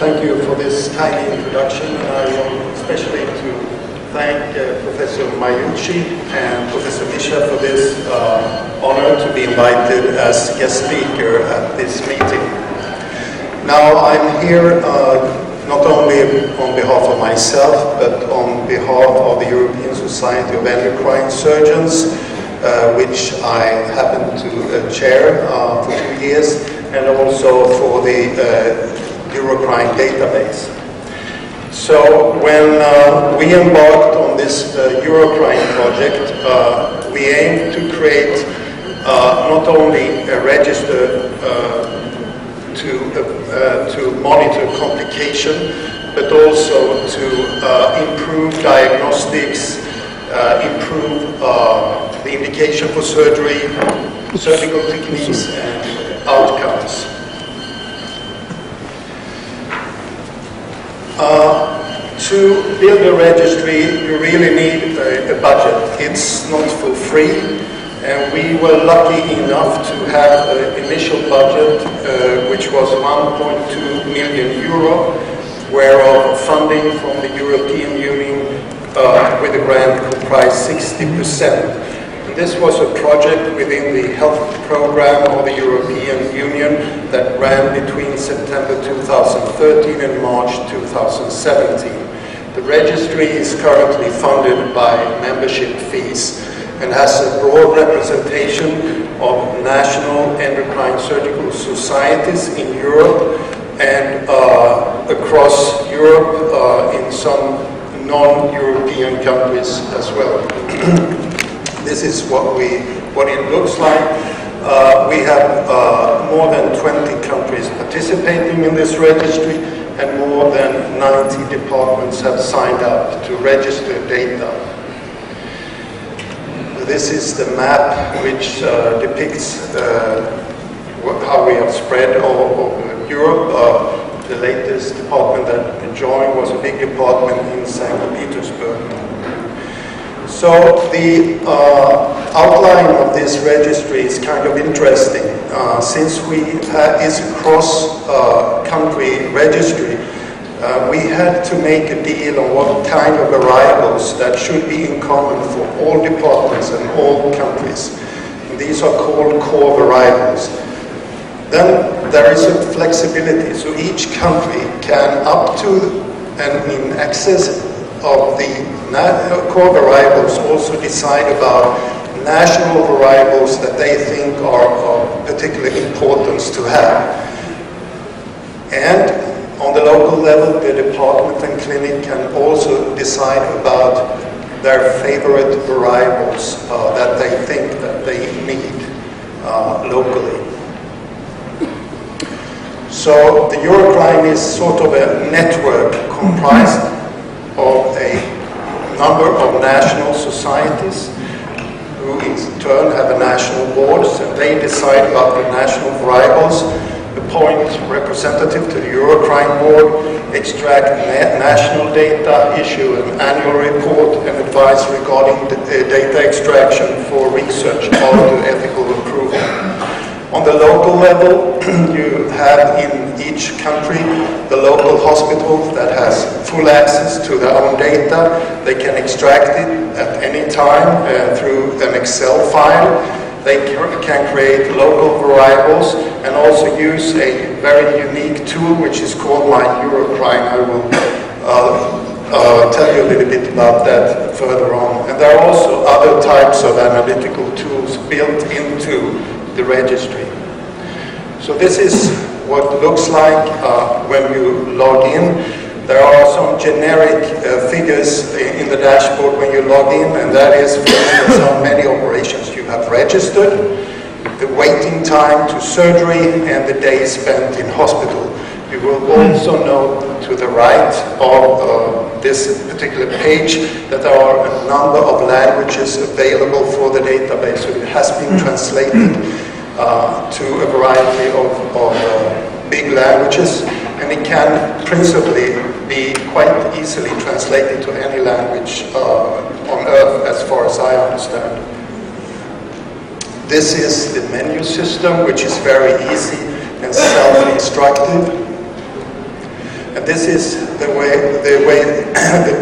Thank you for this tiny introduction. I want especially to thank Professor Mayuchi and Professor Misha for this honor to be invited as guest speaker at this meeting. Now I'm here not only on behalf of myself, but on behalf of the European Society of Endocrine Surgeons, which I happen to chair for 2 years, and also for the Eurocrine database. So when we embarked on this Eurocrine project, we aimed to create not only a register to monitor complication, but also to improve diagnostics, improve the indication for surgery, surgical techniques, and outcomes. To build a registry, you really need a budget. It's not for free, and we were lucky enough to have an initial budget which was 1.2 million euro, whereof funding from the European Union with a grant comprised 60%. This was a project within the health program of the European Union that ran between September 2013 and March 2017. The registry is currently funded by membership fees and has a broad representation of national endocrine surgical societies in Europe and across Europe in some non-European countries as well. This is what it looks like. We have more than 20 countries participating in this registry, and more than 90 departments have signed up to register data. This is the map which depicts how we have spread all over Europe. The latest department that joined was a big department in St. Petersburg. So the outline of this registry is kind of interesting. Since it's a cross-country registry, we had to make a deal on what kind of variables that should be in common for all departments and all countries. And these are called core variables. Then there is a flexibility, so each country can up to and in excess of the core variables also decide about national variables that they think are of particular importance to have. And on the local level, the department and clinic can also decide about their favorite variables that they think that they need locally. So the Eurocrine is sort of a network comprised of a number of national societies who in turn have a national boards, and they decide about the national variables, appoint representative to the Eurocrine board, extract national data, issue an annual report, and advise regarding the data extraction for research after ethical approval. On the local level, you have in each country the local hospital that has full access to their own data. They can extract it at any time through an Excel file. They can create local variables and also use a very unique tool which is called My Eurocrine. I will tell you a little bit about that further on. And there are also other types of analytical tools built into the registry. So this is what it looks like when you log in. There are some generic figures in the dashboard when you log in, and that is, for instance, how many operations you have registered, the waiting time to surgery, and the days spent in hospital. You will also note to the right of this particular page that there are a number of languages available for the database, so it has been translated to a variety of big languages, and it can principally be quite easily translated to any language on earth, as far as I understand. This is the menu system, which is very easy and self-instructive. And this is the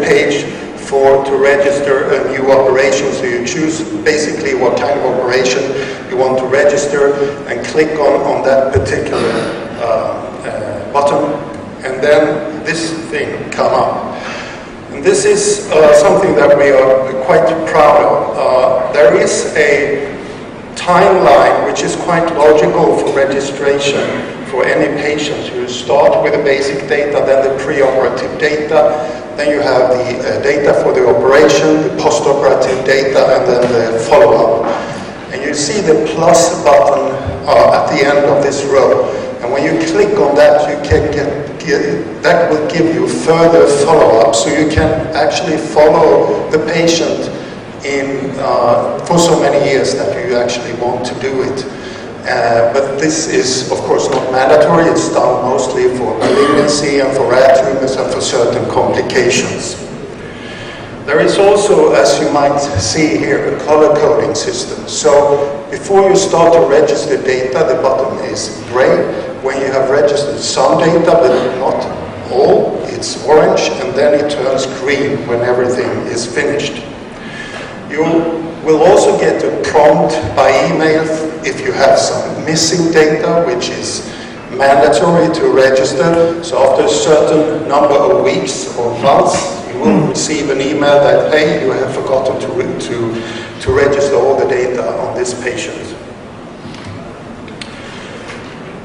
page to register a new operation. So you choose basically what kind of operation you want to register and click on that particular button, and then this thing come up. And this is something that we are quite proud of. There is a timeline which is quite logical for registration for any patient. You start with the basic data, then the pre-operative data, then you have the data for the operation, the post-operative data, and then the follow-up. And you see the plus button at the end of this row. And when you click on that, you can that will give you further follow-up, so you can actually follow the patient for so many years that you actually want to do it. But this is, of course, not mandatory. It's done mostly for malignancy and for rare tumors and for certain complications. There is also, as you might see here, a color coding system. So before you start to register data, the button is gray. When you have registered some data, but not all, it's orange, and then it turns green when everything is finished. You will also get a prompt by email if you have some missing data, which is mandatory to register. So after a certain number of weeks or months, you will receive an email that, hey, you have forgotten to register all the data on this patient.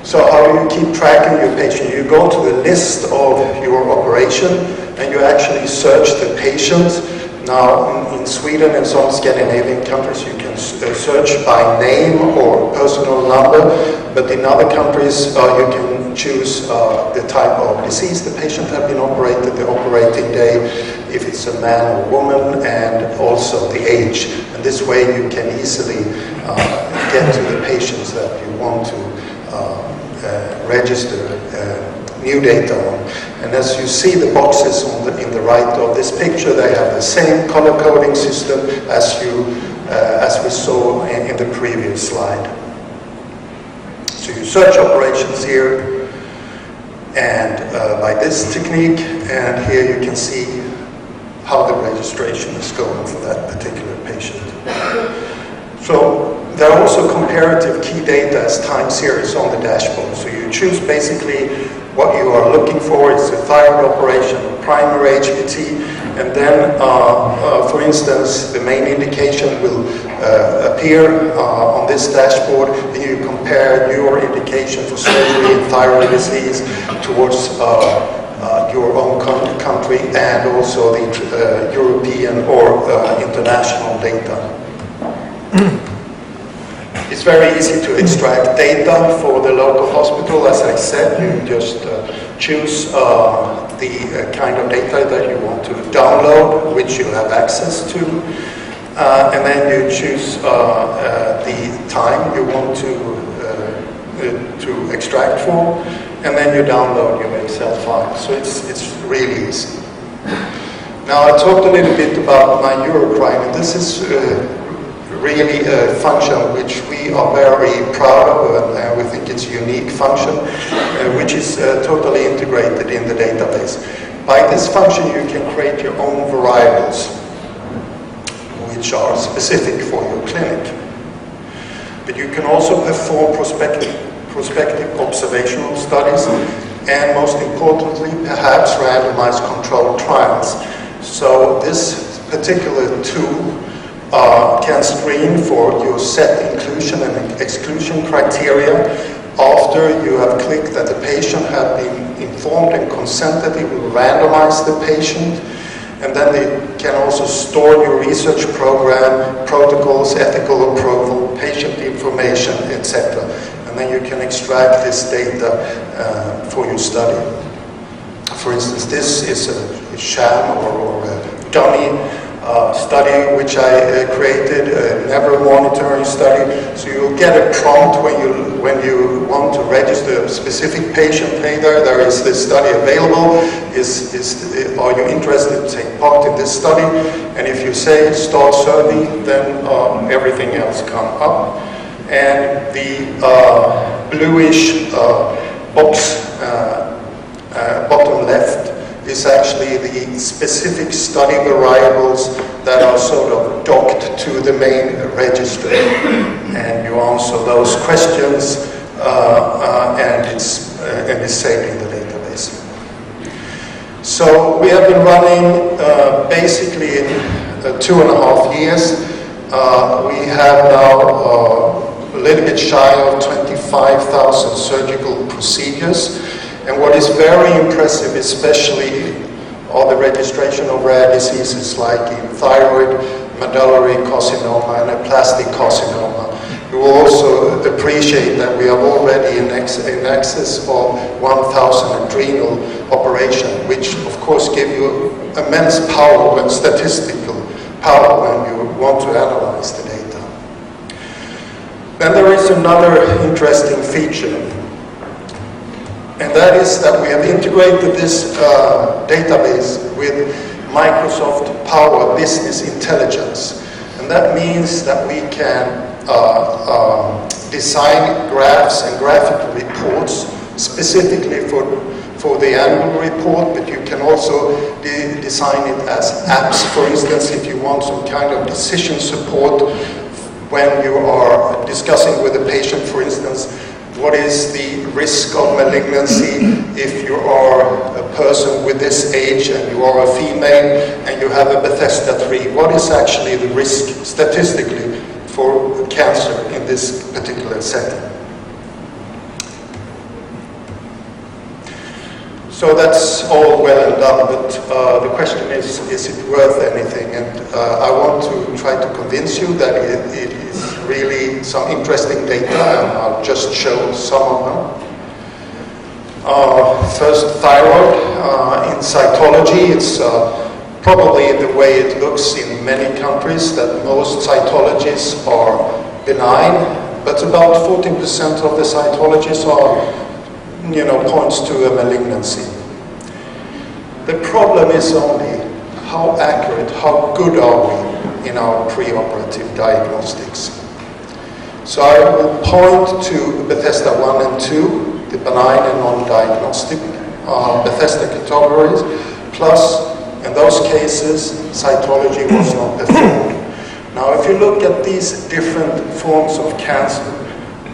So how do you keep track of your patient? You go to the list of your operation and you actually search the patient. Now in Sweden and some Scandinavian countries you can search by name or personal number, but in other countries you can choose the type of disease the patient has been operated, the operating day, if it's a man or woman, and also the age. And this way you can easily get to the patients that you want to register new data on. And as you see the boxes in the right of this picture, they have the same color coding system as we saw in the previous slide. So you search operations here, and by this technique, and here you can see how the registration is going for that particular patient. So there are also comparative key data as time series on the dashboard. So you choose basically what you are looking for. It's a thyroid operation, primary HPT, and then, for instance, the main indication will appear on this dashboard, and you compare your indication for surgery in thyroid disease towards your own country and also the European or international data. It's very easy to extract data for the local hospital. As I said, you just choose the kind of data that you want to download, which you have access to, and then you choose the time you want to extract for, and then you download your Excel file. So it's really easy. Now I talked a little bit about my Eurocrine, and this is really a function which we are very proud of, and we think it's a unique function, which is totally integrated in the database. By this function you can create your own variables which are specific for your clinic. But you can also perform prospective observational studies, and most importantly perhaps randomized controlled trials. So this particular tool can screen for your set inclusion and exclusion criteria. After you have clicked that the patient has been informed and consented, it will randomize the patient, and then they can also store your research program, protocols, ethical approval, patient information, etc. And then you can extract this data for your study. For instance, this is a sham or a dummy study which I created, a never monitoring study. So you'll get a prompt when you want to register a specific patient. Hey there is this study available. Are you interested to take part in this study? And if you say start survey, then everything else comes up. And the bluish box bottom left is actually the specific study variables that are sort of docked to the main registry. And you answer those questions and it's saved in the database. So we have been running basically 2.5 years. We have now a little bit shy of 25,000 surgical procedures. And what is very impressive, especially are the registration of rare diseases like in thyroid, medullary carcinoma, and aplastic carcinoma. You will also appreciate that we have already in excess of 1,000 adrenal operations, which of course give you immense power and statistical power when you want to analyze the data. Then there is another interesting feature, and that is that we have integrated this database with Microsoft Power Business Intelligence. And that means that we can design graphs and graphical reports specifically for the annual report, but you can also design it as apps. For instance, if you want some kind of decision support when you are discussing with a patient, for instance, what is the risk of malignancy if you are a person with this age and you are a female and you have a Bethesda 3? What is actually the risk statistically for cancer in this particular setting? So that's all well and done, but the question is it worth anything? And I want to try to convince you that it is really some interesting data, and I'll just show some of them. First, thyroid. In cytology, it's probably the way it looks in many countries, that most cytologies are benign, but about 14% of the cytologies are points to a malignancy. The problem is only how accurate, how good are we in our preoperative diagnostics. So I will point to Bethesda 1 and 2, the benign and non-diagnostic Bethesda categories, plus in those cases cytology was not performed. Now if you look at these different forms of cancer,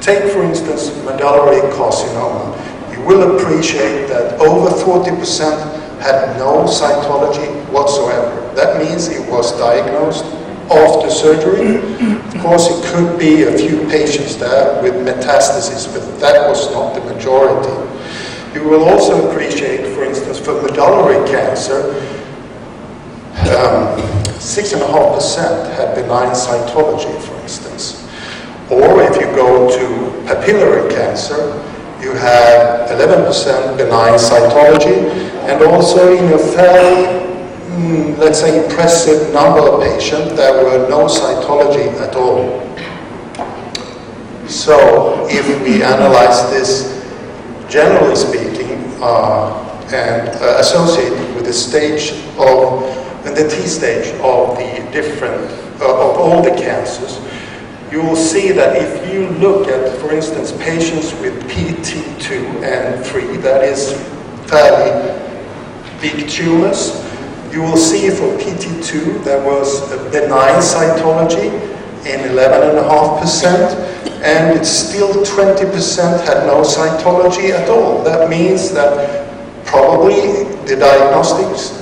take for instance medullary carcinoma, you will appreciate that over 40% had no cytology whatsoever. That means it was diagnosed after surgery. Of course, it could be a few patients there with metastasis, but that was not the majority. You will also appreciate, for instance, for medullary cancer, 6.5% had benign cytology, for instance. Or if you go to papillary cancer, you have 11% benign cytology, and also in a fairly, let's say, impressive number of patients, there were no cytology at all. So if we analyze this, generally speaking, and associated with the stage of, and the T-stage of the different, of all the cancers, you will see that if you look at, for instance, patients with PT2 and 3, that is fairly big tumors, you will see for PT2 there was a benign cytology in 11.5%, and it's still 20% had no cytology at all. That means that probably the diagnostics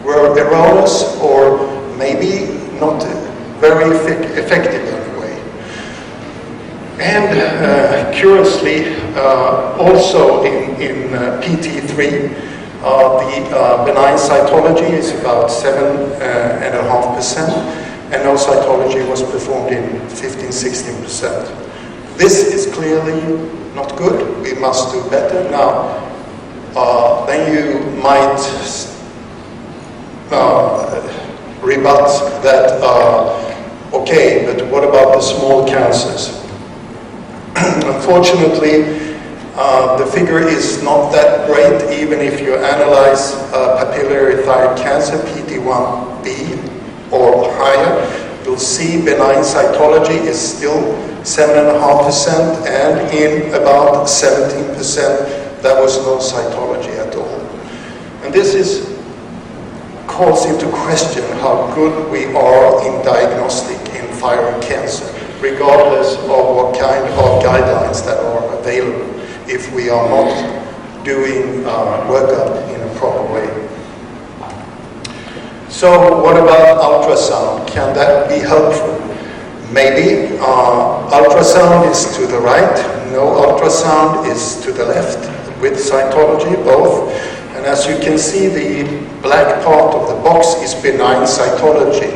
were erroneous or maybe not very effective anyway. And curiously, also in PT3, the benign cytology is about 7.5%, and no cytology was performed in 15-16%. This is clearly not good. We must do better. Now, then you might rebut that, okay, but what about the small cancers? Unfortunately, the figure is not that great, even if you analyze papillary thyroid cancer, PD1B or higher. You'll see benign cytology is still 7.5%, and in about 17% there was no cytology at all. And this calls into question how good we are in diagnostic in thyroid cancer, regardless of what kind of guidelines that are available, if we are not doing workup in a proper way. So what about ultrasound? Can that be helpful? Maybe. Ultrasound is to the right, no ultrasound is to the left, with cytology, both. And as you can see, the black part of the box is benign cytology.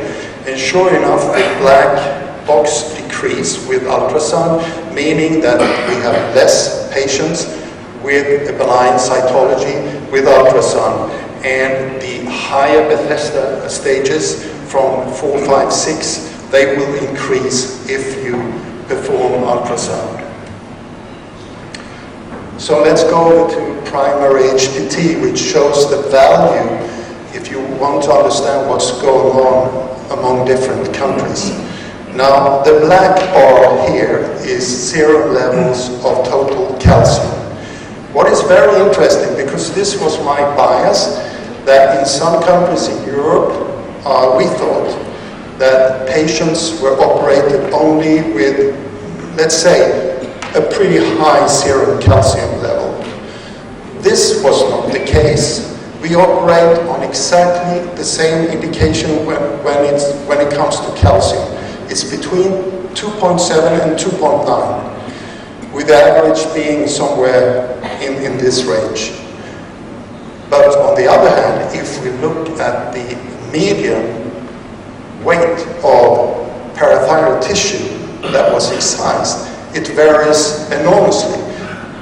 And sure enough, the black box decreases with ultrasound, meaning that we have less patients with a benign cytology with ultrasound. And the higher Bethesda stages from 4, 5, 6, they will increase if you perform ultrasound. So let's go to primary HPT, which shows the value if you want to understand what's going on among different countries. Now, the black bar here is serum levels of total calcium. What is very interesting, because this was my bias, that in some countries in Europe, we thought that patients were operated only with, let's say, a pretty high serum calcium level. This was not the case. We operate on exactly the same indication when it comes to calcium. It's between 2.7 and 2.9, with the average being somewhere in this range. But on the other hand, if we look at the median weight of parathyroid tissue that was excised, it varies enormously.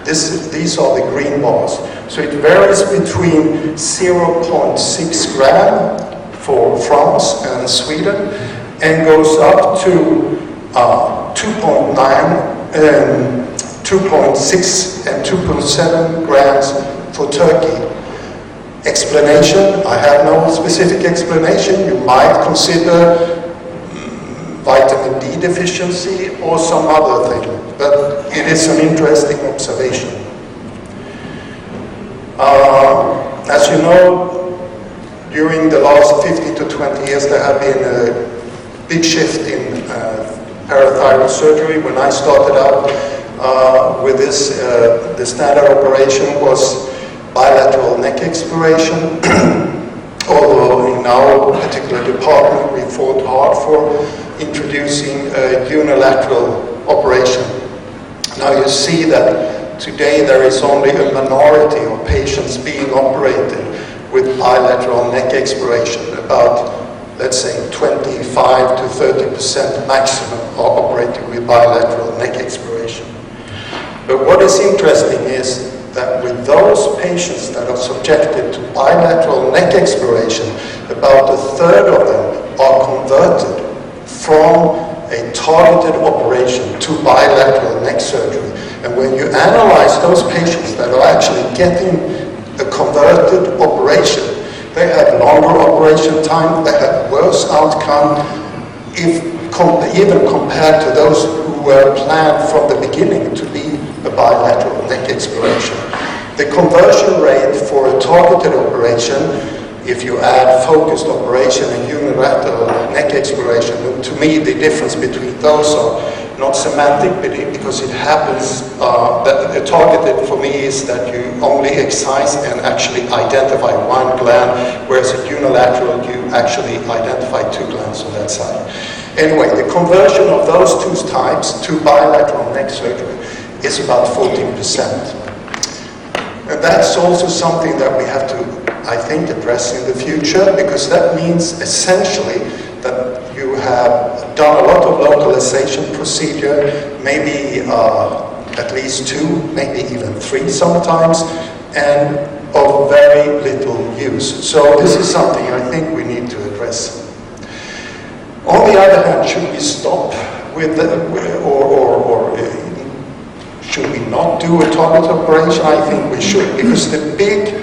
These are the green bars. So it varies between 0.6 gram for France and Sweden and goes up to 2.9, 2.6 and 2.7 grams for Turkey. Explanation, I have no specific explanation. You might consider vitamin D deficiency or some other thing, but it is an interesting observation. As you know, during the last 15 to 20 years there have been a big shift in parathyroid surgery. When I started out with this, the standard operation was bilateral neck exploration, although in our particular department we fought hard for introducing a unilateral operation. Now you see that today there is only a minority of patients being operated with bilateral neck exploration. About, let's say, 25 to 30% maximum are operated with bilateral neck exploration. But what is interesting is that with those patients that are subjected to bilateral neck exploration, about a third of them are converted from a targeted operation to bilateral neck surgery. And when you analyze those patients that are actually getting a converted operation, they have longer operation time, they have worse outcome, even compared to those who were planned from the beginning to be a bilateral neck exploration. The conversion rate for a targeted operation, if you add focused operation and unilateral neck exploration, to me the difference between those are not semantic, because it happens, that the targeted for me is that you only excise and actually identify one gland, whereas a unilateral you actually identify two glands on that side. Anyway, the conversion of those two types to bilateral neck surgery is about 14%. And that's also something that we have to, I think, address in the future, because that means essentially that you have done a lot of localization procedure, maybe at least 2, maybe even 3 sometimes, and of very little use. So this is something I think we need to address. On the other hand, should we stop with should we not do a target operation? I think we should, because the big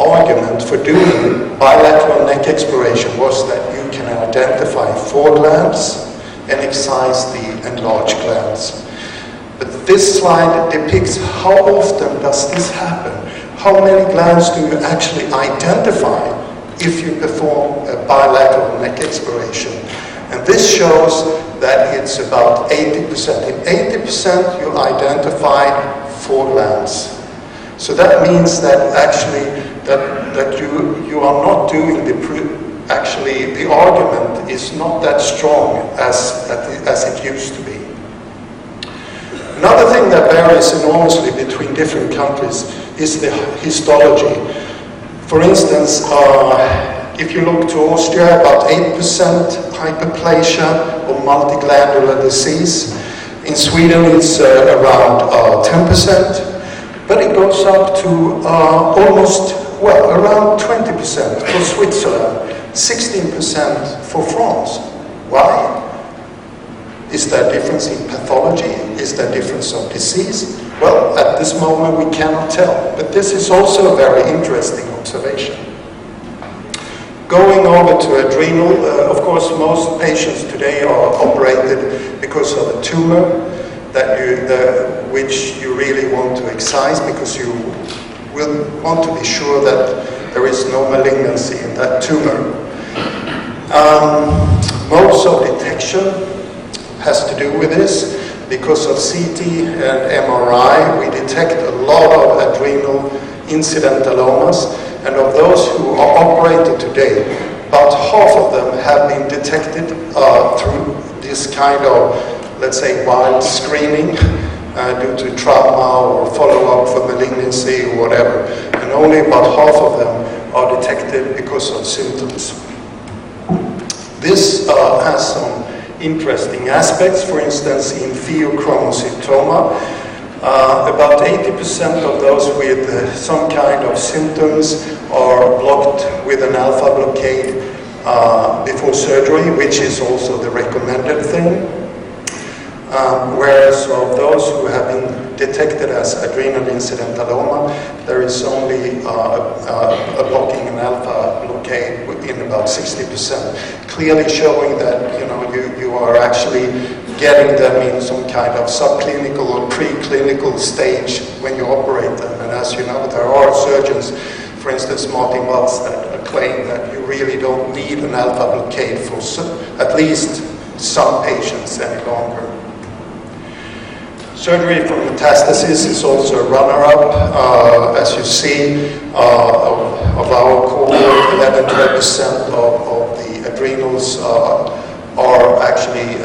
argument for doing bilateral neck exploration was that you can identify 4 glands and excise the enlarged glands. But this slide depicts how often does this happen? how many glands do you actually identify if you perform a bilateral neck exploration? And this shows that it's about 80%. In 80% you identify 4 glands. So that means that actually that you are not doing actually the argument is not that strong as it used to be. Another thing that varies enormously between different countries is the histology. For instance, if you look to Austria, about 8% hyperplasia or multiglandular disease. In Sweden, it's around 10%, but it goes up to almost, well, around 20% for Switzerland, 16% for France. Why? Is there a difference in pathology? Is there a difference of disease? Well, at this moment we cannot tell, but this is also a very interesting observation. Going over to adrenal, of course most patients today are operated because of a tumor which you really want to excise because you will want to be sure that there is no malignancy in that tumor. Modes of detection has to do with this. Because of CT and MRI, we detect a lot of adrenal incidentalomas, and of those who are operated today, about half of them have been detected through this kind of, let's say, wild screening due to trauma or follow-up for malignancy or whatever, and only about half of them are detected because of symptoms. This has some interesting aspects. For instance, in pheochromocytoma, about 80% of those with some kind of symptoms are blocked with an alpha blockade before surgery, which is also the recommended thing. Whereas of those who have been detected as adrenal incidentaloma, there is only a blocking an alpha blockade in about 60%, clearly showing that you are actually getting them in some kind of subclinical or preclinical stage when you operate them. And as you know, there are surgeons, for instance, Martin Waltz, that claim that you really don't need an alpha blockade for at least some patients any longer. Surgery for metastasis is also a runner-up. As you see, of our cohort, 11-12% of the adrenals are actually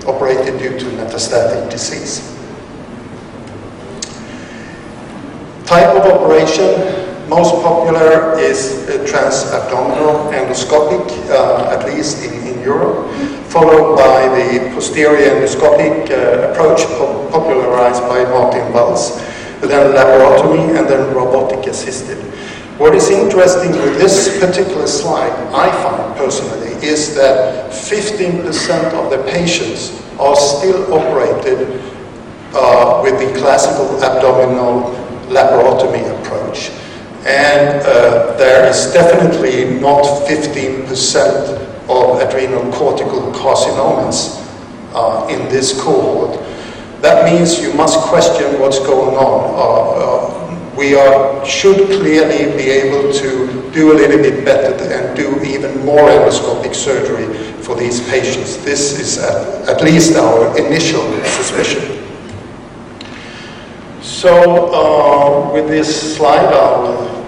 operated due to metastatic disease. Type of operation, most popular is transabdominal endoscopic, at least in Europe, followed by the posterior endoscopic approach popularized by Martin Waltz, then laparotomy, and then robotic assisted. What is interesting with this particular slide, I find personally, is that 15% of the patients are still operated with the classical abdominal laparotomy approach. And there is definitely not 15% of adrenal cortical carcinomas in this cohort. That means you must question what's going on. We should clearly be able to do a little bit better and do even more endoscopic surgery for these patients. This is at least our initial suspicion. So with this slide, I'll